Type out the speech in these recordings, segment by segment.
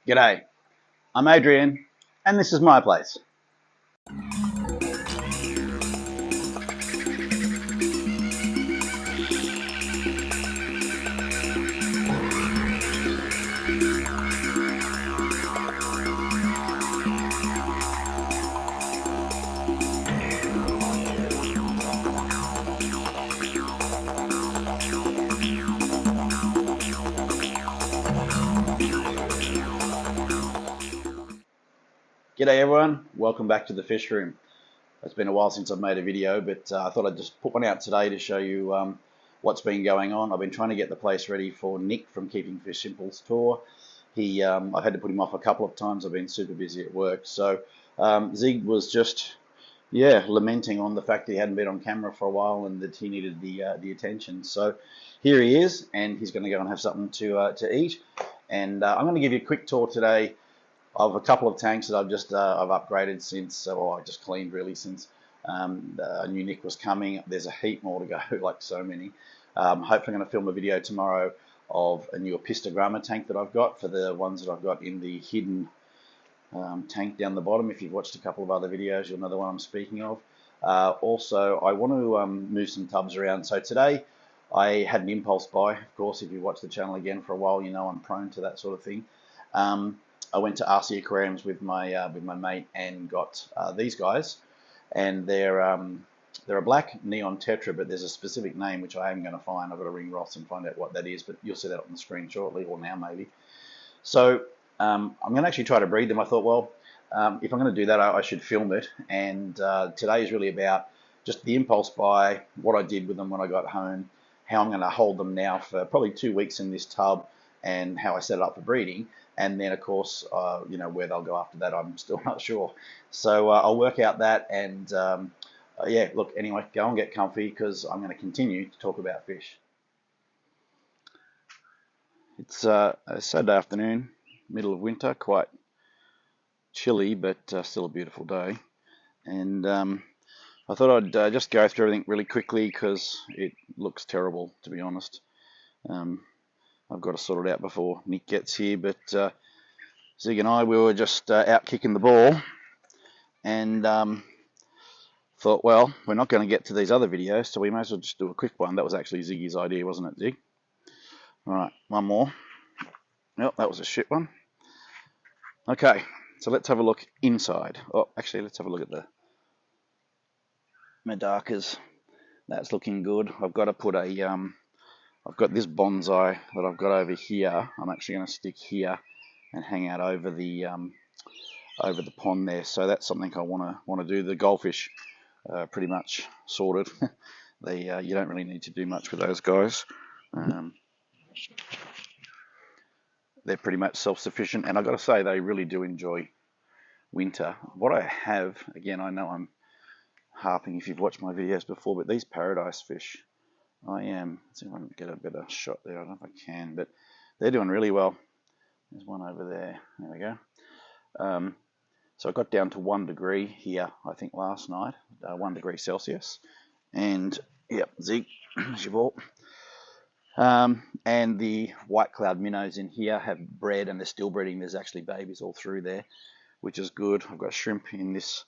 G'day, I'm Adrian, and this is my place. G'day everyone, welcome back to the fish room. It's been a while since I've made a video, but I thought I'd just put one out today to show you what's been going on. I've been trying to get the place ready for Nick from Keeping Fish Simple's tour. I've had to put him off a couple of times. I've been super busy at work. So Zig was just, lamenting on the fact that he hadn't been on camera for a while and that he needed the attention. So here he is, and he's going to go and have something to eat. And I'm going to give you a quick tour today of a couple of tanks that I've upgraded since, or I just cleaned really since a new Nick was coming. There's a heap more to go, like so many. Hopefully I'm going to film a video tomorrow of a new pistogramma tank that I've got for the ones that I've got in the hidden tank down the bottom. If you've watched a couple of other videos, you'll know the one I'm speaking of. Also, I want to move some tubs around. So today I had an impulse buy. Of course, if you watch the channel again for a while, you know I'm prone to that sort of thing. I went to RC Aquariums with my mate and got these guys, and they're a black neon tetra, but there's a specific name which I am going to find. I've got to ring Ross and find out what that is, but you'll see that on the screen shortly, or now maybe. So I'm going to actually try to breed them. I thought, well, if I'm going to do that, I should film it, and today is really about just the impulse buy, what I did with them when I got home, how I'm going to hold them now for probably 2 weeks in this tub, and how I set it up for breeding. And then, of course, where they'll go after that, I'm still not sure. So I'll work out that. And look, anyway, go and get comfy because I'm going to continue to talk about fish. It's a Saturday afternoon, middle of winter, quite chilly, but still a beautiful day. And I thought I'd just go through everything really quickly because it looks terrible, to be honest. I've got to sort it out before Nick gets here, but Zig and I, we were just out kicking the ball, and thought, well, we're not going to get to these other videos, so we may as well just do a quick one. That was actually Ziggy's idea, wasn't it, Zig? All right, one more. Yep, that was a shit one. Okay, so let's have a look inside. Oh, actually, let's have a look at the Medarkas. That's looking good. I've got to put I've got this bonsai that I've got over here. I'm actually going to stick here and hang out over the pond there. So that's something I want to do. The goldfish pretty much sorted. You don't really need to do much with those guys. They're pretty much self-sufficient, and I've got to say they really do enjoy winter. What I have, again, I know I'm harping if you've watched my videos before, but these paradise fish, let's see if I can get a better shot there. I don't know if I can, but they're doing really well. There's one over there. There we go. So I got down to 1 degree here, I think, last night, 1 degree Celsius. And, yep, Zig, there's your ball. And the white cloud minnows in here have bred, and they're still breeding. There's actually babies all through there, which is good. I've got shrimp in this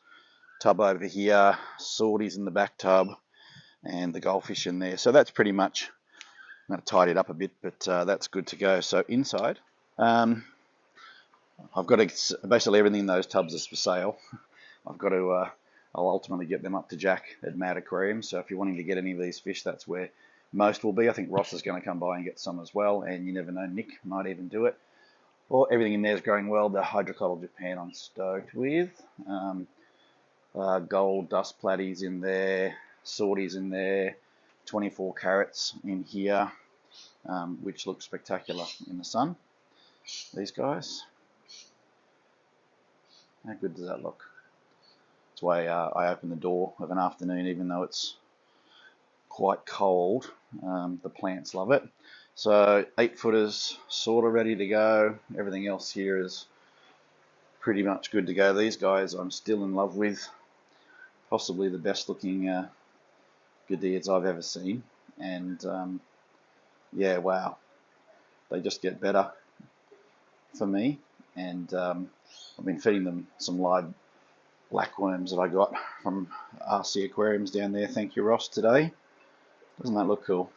tub over here, swordies in the back tub, and the goldfish in there. So that's pretty much, I'm going to tidy it up a bit, but that's good to go. So inside, I've got basically everything in those tubs is for sale. I've got to, I'll ultimately get them up to Jack at Mad Aquarium. So if you're wanting to get any of these fish, that's where most will be. I think Ross is going to come by and get some as well, and you never know, Nick might even do it. Well, everything in there is going well. The Hydrocoddle Japan I'm stoked with. Gold dust platies in there, swordies in there, 24 carats in here, which looks spectacular in the sun. These guys. How good does that look? That's why I open the door of an afternoon, even though it's quite cold. The plants love it. So 8-footers sort of ready to go. Everything else here is pretty much good to go. These guys I'm still in love with. Possibly the best looking Gadiads I've ever seen. And yeah, wow. They just get better for me. and I've been feeding them some live blackworms that I got from RC Aquariums down there. Thank you, Ross, today. Doesn't that look cool?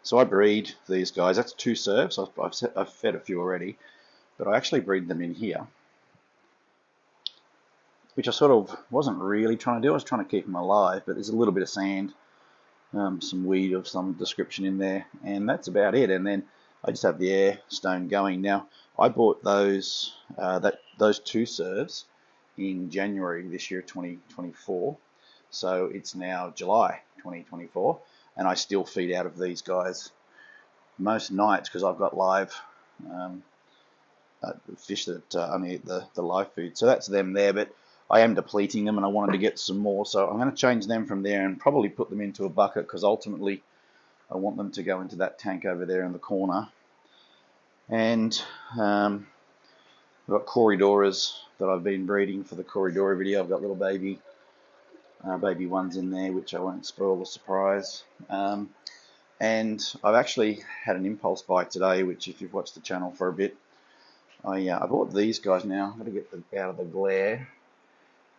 So I breed these guys. That's 2 serves. I've fed a few already, but I actually breed them in here, which I sort of wasn't really trying to do. I was trying to keep them alive, but there's a little bit of sand, some weed of some description in there, and that's about it. And then I just have the air stone going. Now, I bought those 2 serves in January this year, 2024. So it's now July 2024, and I still feed out of these guys most nights because I've got live fish that only eat the live food. So that's them there, but I am depleting them and I wanted to get some more, so I'm going to change them from there and probably put them into a bucket, because ultimately I want them to go into that tank over there in the corner. And I've got Corydoras that I've been breeding for the Corydora video. I've got little baby ones in there, which I won't spoil the surprise. And I've actually had an impulse buy today, which if you've watched the channel for a bit, I bought these guys now. I've got to get them out of the glare.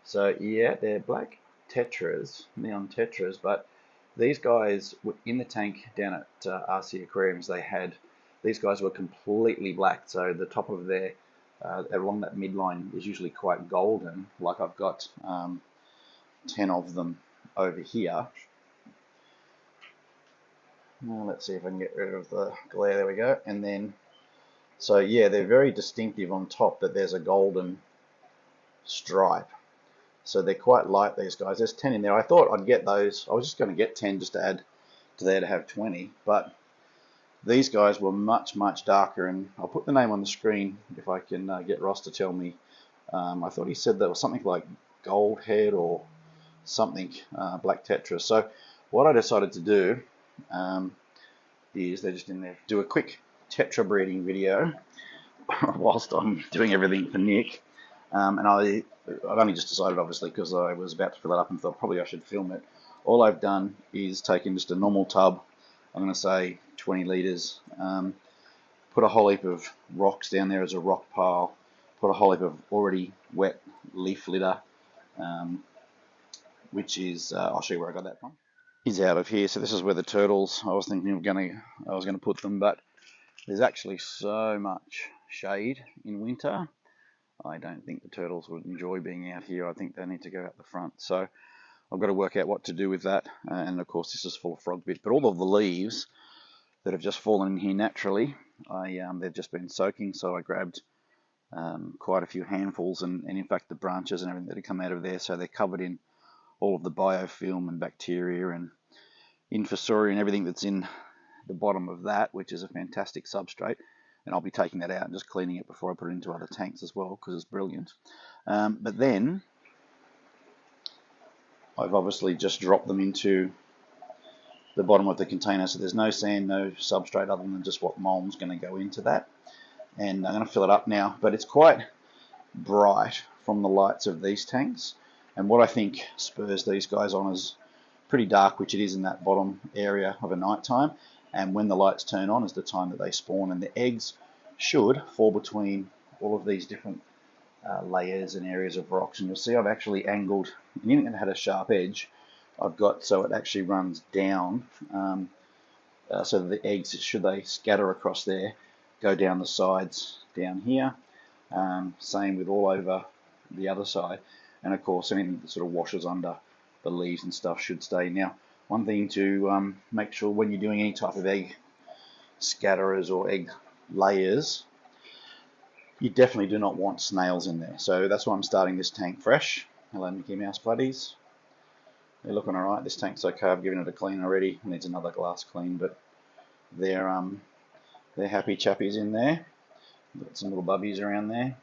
So yeah, they're black Tetras, neon Tetras, but these guys were in the tank down at RC Aquariums. These guys were completely black, so the top of their, along that midline is usually quite golden, like I've got 10 of them over here. Now let's see if I can get rid of the glare, there we go. And then, so yeah, they're very distinctive on top, that there's a golden stripe. So they're quite light, these guys. There's 10 in there. I thought I'd get those. I was just going to get 10 just to add to there to have 20. But these guys were much, much darker. And I'll put the name on the screen if I can get Ross to tell me. I thought he said there was something like gold head or something, black Tetras. So what I decided to do is, they're just in there, do a quick Tetra breeding video whilst I'm doing everything for Nick. And I've only just decided, obviously, because I was about to fill it up and thought probably I should film it. All I've done is taken just a normal tub, I'm going to say 20 litres, put a whole heap of rocks down there as a rock pile, put a whole heap of already wet leaf litter, which is, I'll show you where I got that from. Is out of here. So this is where the turtles, I was thinking I was going to put them, but there's actually so much shade in winter. I don't think the turtles would enjoy being out here. I think they need to go out the front. So I've got to work out what to do with that. And of course, this is full of frog bit. But all of the leaves that have just fallen in here naturally, they've just been soaking. So I grabbed quite a few handfuls, and in fact the branches and everything that have come out of there. So they're covered in all of the biofilm and bacteria and infusoria and everything that's in the bottom of that, which is a fantastic substrate. And I'll be taking that out and just cleaning it before I put it into other tanks as well, because it's brilliant. But then I've obviously just dropped them into the bottom of the container, so there's no sand, no substrate other than just what mulm's going to go into that. And I'm going to fill it up now, but it's quite bright from the lights of these tanks. And what I think spurs these guys on is pretty dark, which it is in that bottom area of a night time. And when the lights turn on is the time that they spawn, and the eggs should fall between all of these different layers and areas of rocks. And you'll see I've actually angled anything that had a sharp edge. I've got so it actually runs down, so that the eggs, should they scatter across there, go down the sides down here. Same with all over the other side. And of course, anything that sort of washes under the leaves and stuff should stay. Now, one thing to make sure when you're doing any type of egg scatterers or egg layers, you definitely do not want snails in there. So that's why I'm starting this tank fresh. Hello, Mickey Mouse buddies. They're looking alright. This tank's okay. I've given it a clean already. It needs another glass clean, but they're happy chappies in there. Got some little bubbies around there,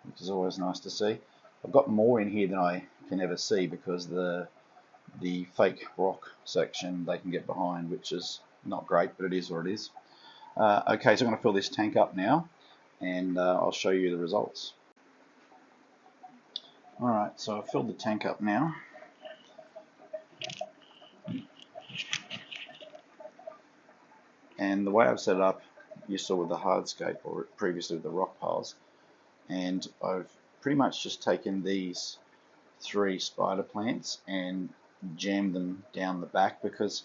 which is always nice to see. I've got more in here than I can ever see, because the fake rock section they can get behind, which is not great, but it is what it is. Okay, so I'm going to fill this tank up now, and I'll show you the results. Alright, so I've filled the tank up now. And the way I've set it up you saw with the hardscape or previously with the rock piles. And I've pretty much just taken these 3 spider plants and jammed them down the back, because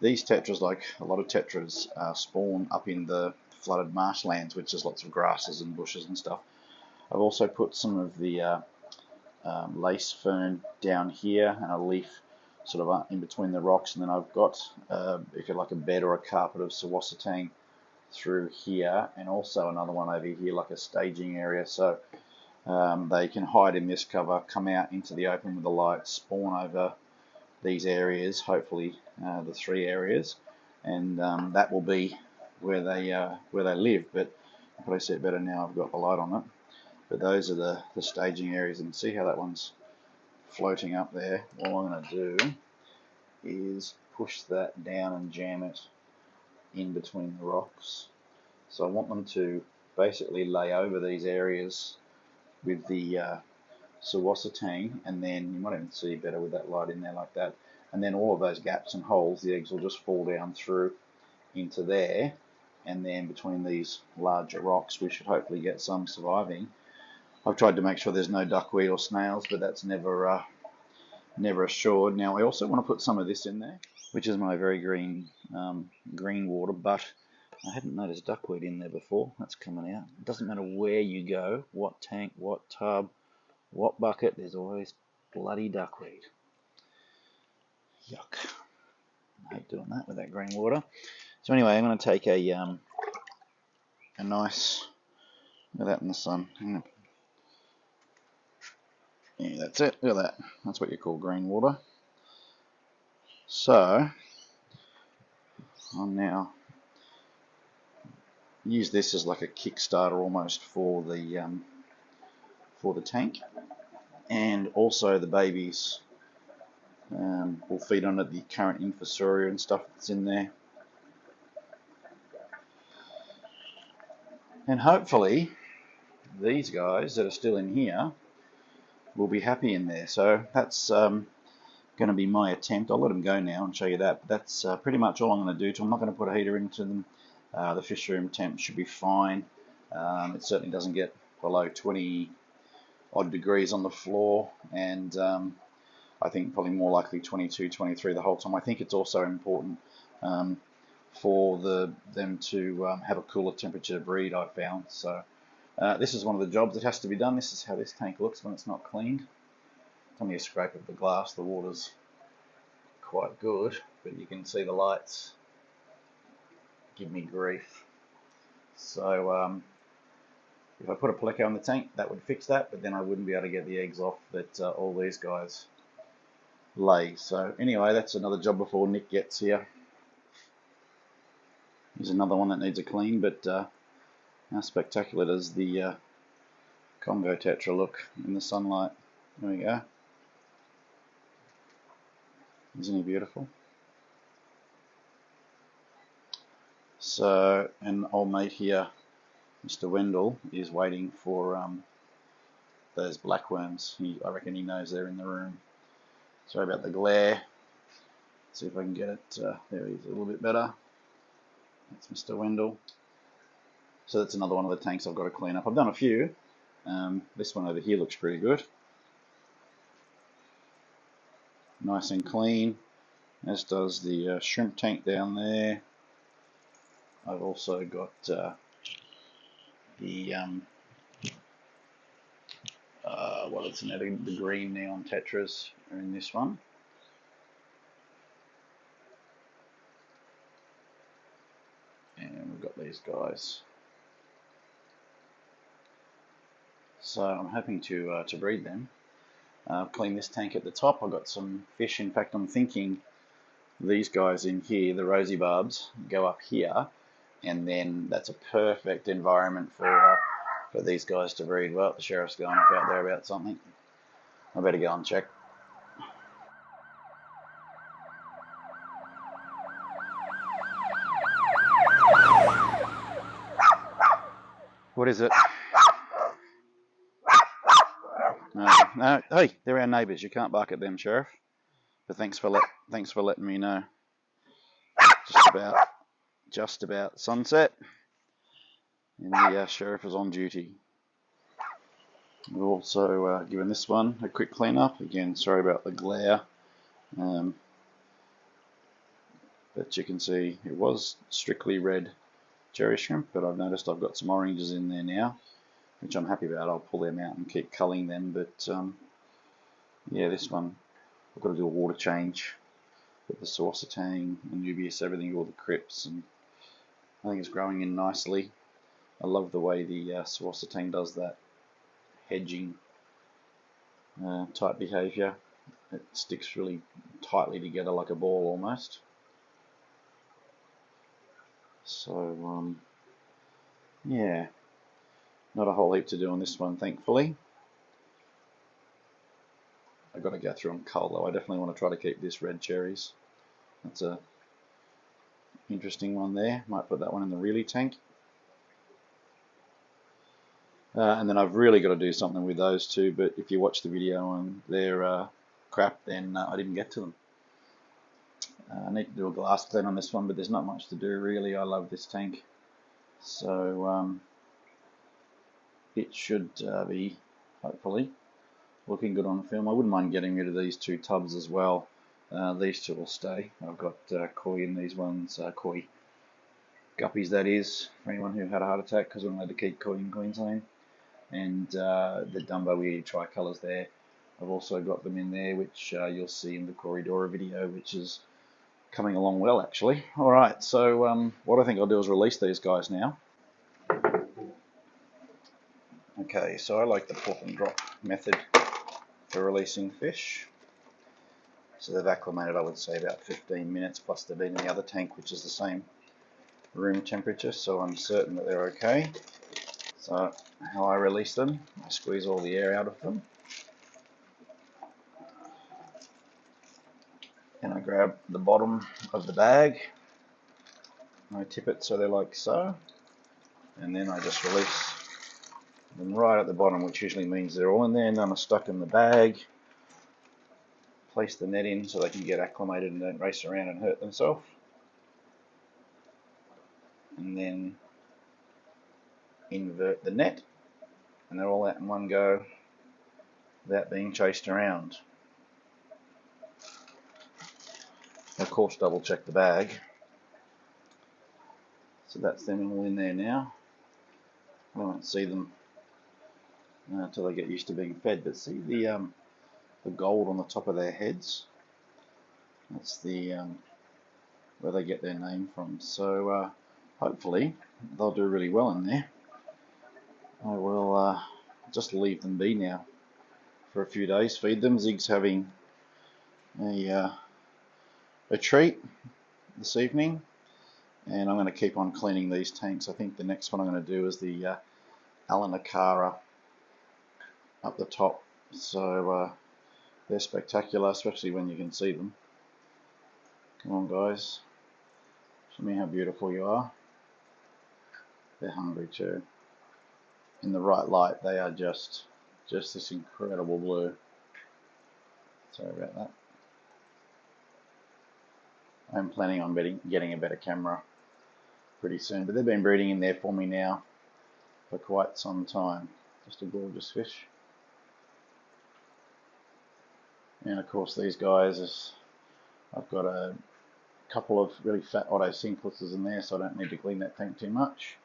these tetras, like a lot of tetras, spawn up in the flooded marshlands, which is lots of grasses and bushes and stuff. I've also put some of the lace fern down here and a leaf sort of in between the rocks, and then I've got, if you like, a bed or a carpet of sawasatang through here, and also another one over here, like a staging area, so they can hide in this cover, come out into the open with the light, spawn over these areas, hopefully the 3 areas, and that will be where they live. But I'll probably see it better now I've got the light on it. But those are the staging areas, and see how that one's floating up there. All I'm going to do is push that down and jam it in between the rocks. So I want them to basically lay over these areas with the sawasatang, and then you might even see better with that light in there like that, and then all of those gaps and holes, the eggs will just fall down through into there, and then between these larger rocks we should hopefully get some surviving. I've tried to make sure there's no duckweed or snails, but that's never assured. Now I also want to put some of this in there, which is my very green water, but I hadn't noticed duckweed in there before. That's coming out. It doesn't matter where you go, what tank, what tub, what bucket, there's always bloody duckweed. Yuck. I hate doing that with that green water. So anyway, I'm going to take a nice, look at that in the sun. Yeah, that's it. Look at that. That's what you call green water. So I'll now use this as like a Kickstarter almost for the tank, and also the babies will feed on it, the current infusoria and stuff that's in there, and hopefully these guys that are still in here will be happy in there. So that's going to be my attempt. I'll let them go now and show you that. But that's pretty much all I'm going to do. I'm not going to put a heater into them. The fish room temp should be fine. It certainly doesn't get below 20 odd degrees on the floor, and I think probably more likely 22, 23 the whole time. I think it's also important for them to have a cooler temperature to breed, I've found. So this is one of the jobs that has to be done. This is how this tank looks when it's not cleaned. It's only a scrape of the glass. The water's quite good, but you can see the lights give me grief. So if I put a pleco on the tank, that would fix that, but then I wouldn't be able to get the eggs off that all these guys lay. So anyway, that's another job before Nick gets here. Here's another one that needs a clean, but how spectacular does the Congo Tetra look in the sunlight? There we go. Isn't he beautiful? So, and old mate here, Mr. Wendell, is waiting for those blackworms. I reckon he knows they're in the room. Sorry about the glare. Let's see if I can get it. There he is, a little bit better. That's Mr. Wendell. So that's another one of the tanks I've got to clean up. I've done a few. This one over here looks pretty good. Nice and clean, as does the shrimp tank down there. I've also got the what is it? The green neon tetras are in this one. And we've got these guys. So I'm hoping to breed them. Clean this tank at the top. I've got some fish. In fact, I'm thinking these guys in here, the rosy barbs, go up here, and then that's a perfect environment for these guys to breed. Well, the sheriff's going off out there about something. I better go and check. What is it? No, hey, they're our neighbours. You can't bark at them, Sheriff. But thanks for letting me know. Just about sunset. and the sheriff is on duty. We've also given this one a quick clean up. Again, sorry about the glare, but you can see it was strictly red cherry shrimp, but I've noticed I've got some oranges in there now, which I'm happy about. I'll pull them out and keep culling them, but yeah, this one I've got to do a water change. Put the saucer tang, Anubias, everything, all the crypts, and I think it's growing in nicely. I love the way the saucer tang does that hedging type behaviour. It sticks really tightly together like a ball almost. So yeah, not a whole heap to do on this one, thankfully. I've got to go through and cull though. I definitely want to try to keep this red cherries. That's a interesting one there. Might put that one in the really tank. And then I've really got to do something with those two, but if you watch the video on their crap, then I didn't get to them. I need to do a glass clean on this one, but there's not much to do really. I love this tank. So it should be, hopefully, looking good on film. I wouldn't mind getting rid of these two tubs as well. These two will stay. I've got koi in these ones, koi guppies that is, for anyone who had a heart attack, because we're not allowed to keep koi in Queensland. And the Dumbo Weird tricolours there, I've also got them in there, which you'll see in the Corridora video, which is coming along well actually. Alright, so what I think I'll do is release these guys now. Okay, so I like the pop and drop method for releasing fish. So they've acclimated, I would say, about 15 minutes, plus they've been in the other tank, which is the same room temperature, so I'm certain that they're okay. So how I release them, I squeeze all the air out of them, and I grab the bottom of the bag, and I tip it so they're like so, and then I just release them right at the bottom, which usually means they're all in there. None are stuck in the bag. Place the net in so they can get acclimated and don't race around and hurt themselves. And then invert the net, and they're all out in one go without being chased around. Of course, double check the bag. So that's them all in there now. I won't see them until they get used to being fed. But see the gold on the top of their heads? That's the where they get their name from. So hopefully they'll do really well in there. I will just leave them be now for a few days. Feed them. Zig's having a treat this evening, and I'm going to keep on cleaning these tanks. I think the next one I'm going to do is the Alanakara up the top. So they're spectacular, especially when you can see them. Come on guys, show me how beautiful you are. They're hungry too. In the right light they are just this incredible blue. Sorry about that. I'm planning on getting a better camera pretty soon, but they've been breeding in there for me now for quite some time. Just a gorgeous fish. And of course these guys, I've got a couple of really fat Otocincluses in there, so I don't need to clean that tank too much.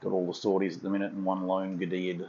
Got all the sorties at the minute and one lone Gadiad.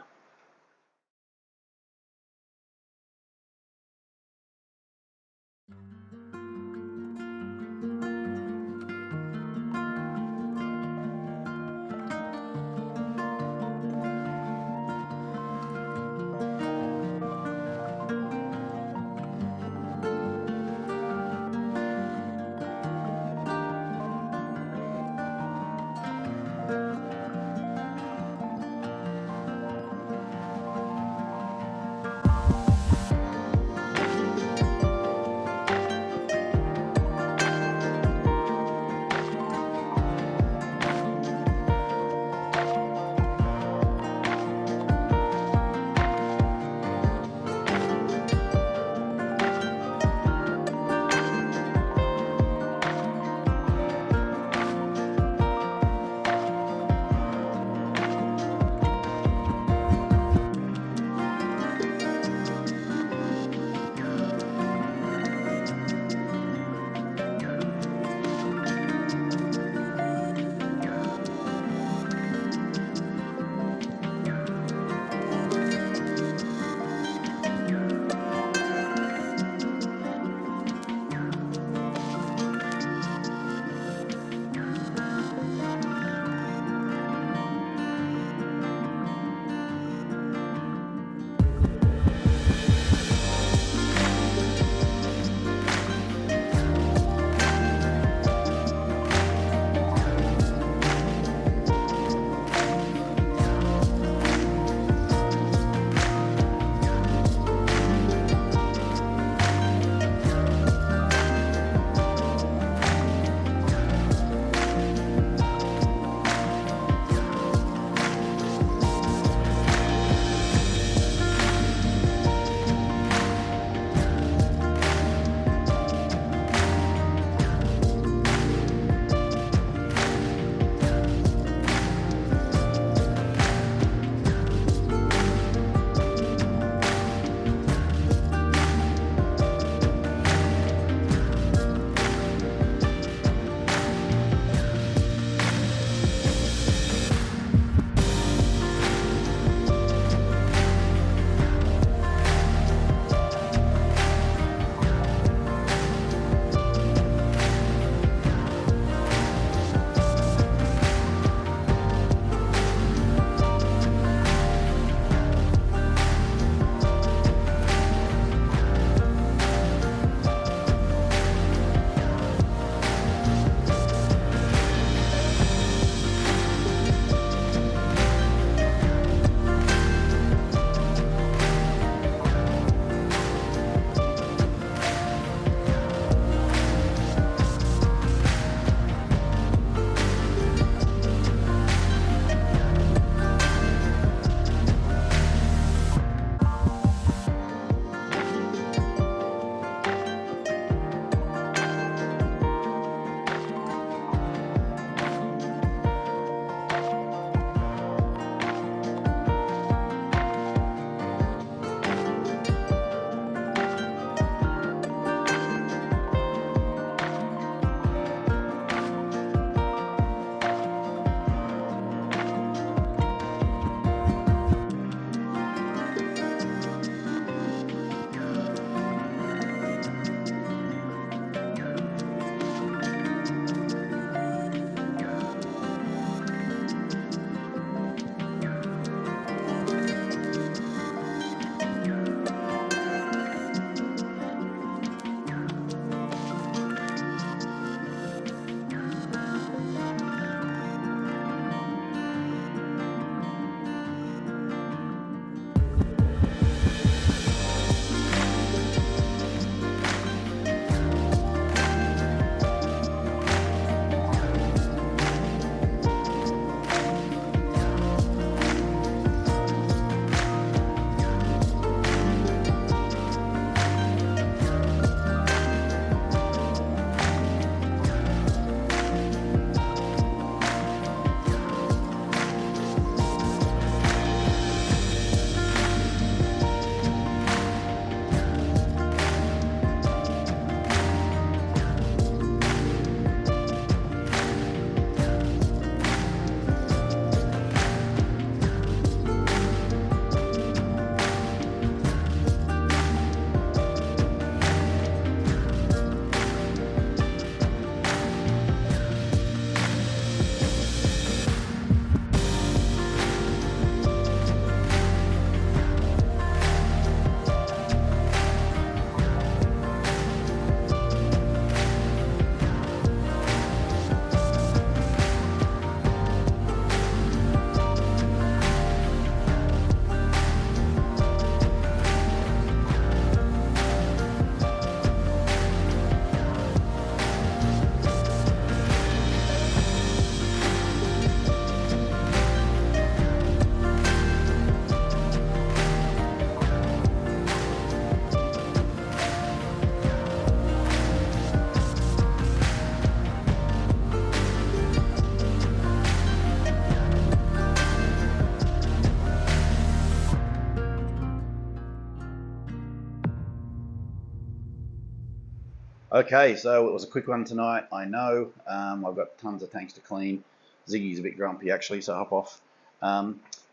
Okay, so it was a quick one tonight. I know I've got tons of tanks to clean. Ziggy's a bit grumpy actually, so hop off.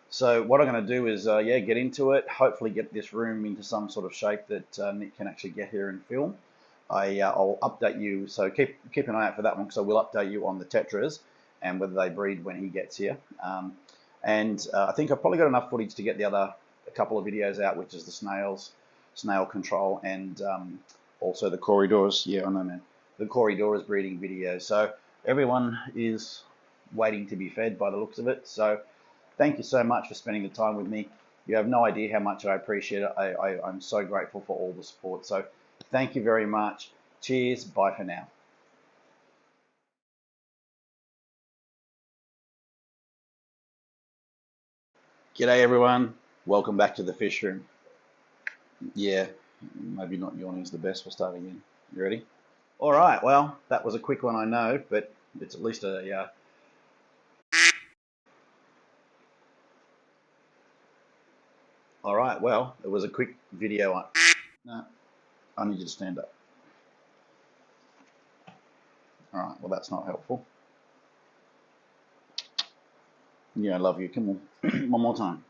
So what I'm going to do is, yeah, get into it. Hopefully get this room into some sort of shape that Nick can actually get here and film. I'll update you, so keep an eye out for that one, because I will update you on the Tetras and whether they breed when he gets here. And I think I've probably got enough footage to get a couple of videos out, which is the snail control, and also the corridors. Yeah, I know, man. The corridors breeding video. So everyone is waiting to be fed by the looks of it. So thank you so much for spending the time with me. You have no idea how much I appreciate it. I'm so grateful for all the support. So thank you very much. Cheers. Bye for now. G'day everyone. Welcome back to the fish room. Yeah, maybe not yawning is the best for starting in. You ready? All right. Well, that was a quick one, I know, but it's at least a. All right. Well, it was a quick video. No, I need you to stand up. All right. Well, that's not helpful. Yeah, I love you. Come on. One more time.